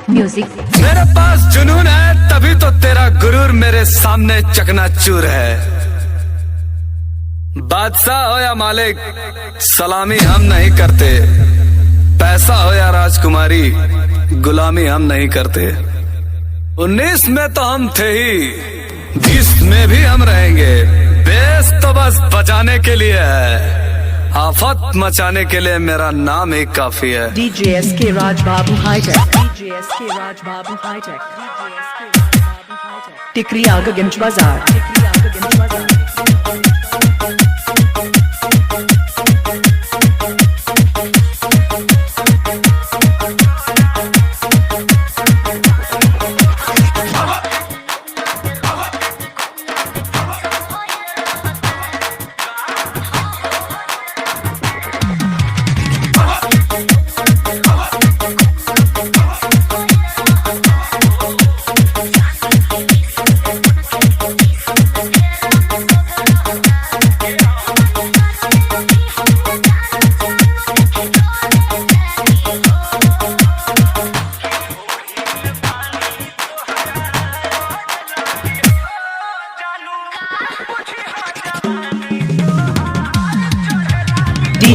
Music. मेरे पास जुनून है तभी तो तेरा गुरूर मेरे सामने चकनाचूर है। बादशाह हो या मालिक सलामी हम नहीं करते, पैसा हो या राजकुमारी गुलामी हम नहीं करते। 19 में तो हम थे ही, 20 में भी हम रहेंगे। देश तो बस बचाने के लिए है, आफत मचाने के लिए मेरा नाम ही काफी है। DJ SK Raj Babu High-Tech, DJ SK Raj Babu High-Tech, Tikri Agaganj Bazaar, Tikri Agaganj Bazaar।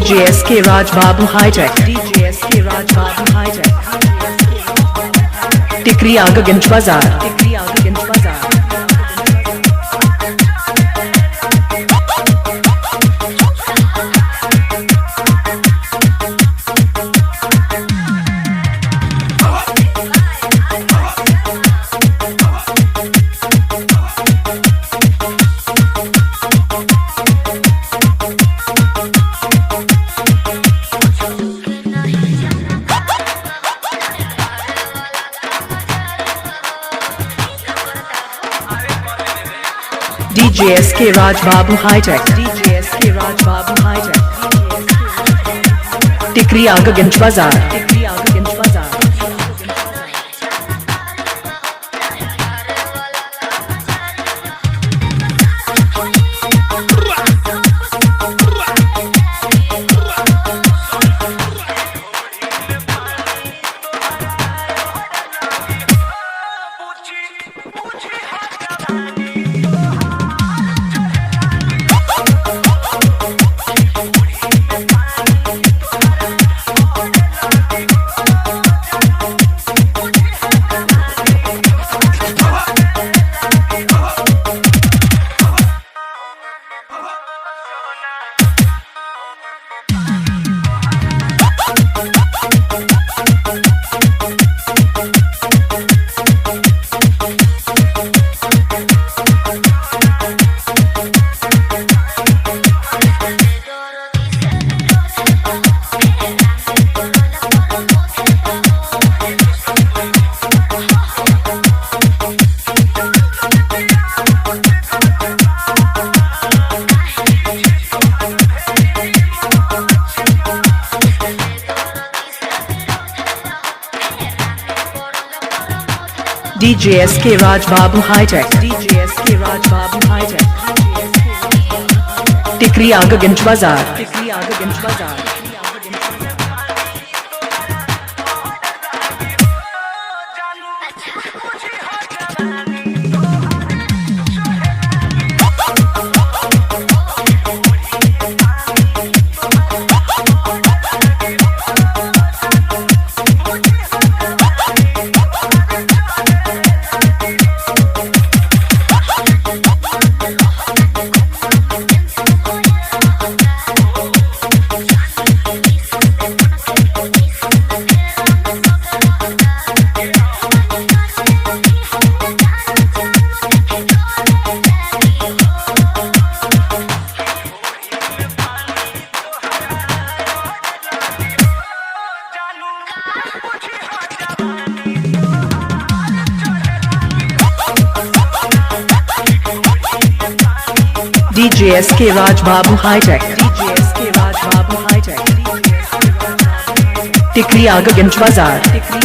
DJ SK Raj Babu High-Tech, DJ SK Raj Babu High-Tech, Tikri Agaganj Bazaar, Tikri Agaganj Bazaar। DJ SK Raj Babu High-Tech, DJ SK Raj Babu High-Tech, Tikri Agaganj Bazaar, Tikri Agaganj Bazaar। DJ SK Raj Babu High-Tech, DJ SK Raj Babu High-Tech, Tikri Agaganj Bazaar, Tikri Agaganj Bazaar। DJ SK Raj Babu High-Tech, DJ SK Raj Babu High-Tech, Tikri Agaganj Bazaar, Tikri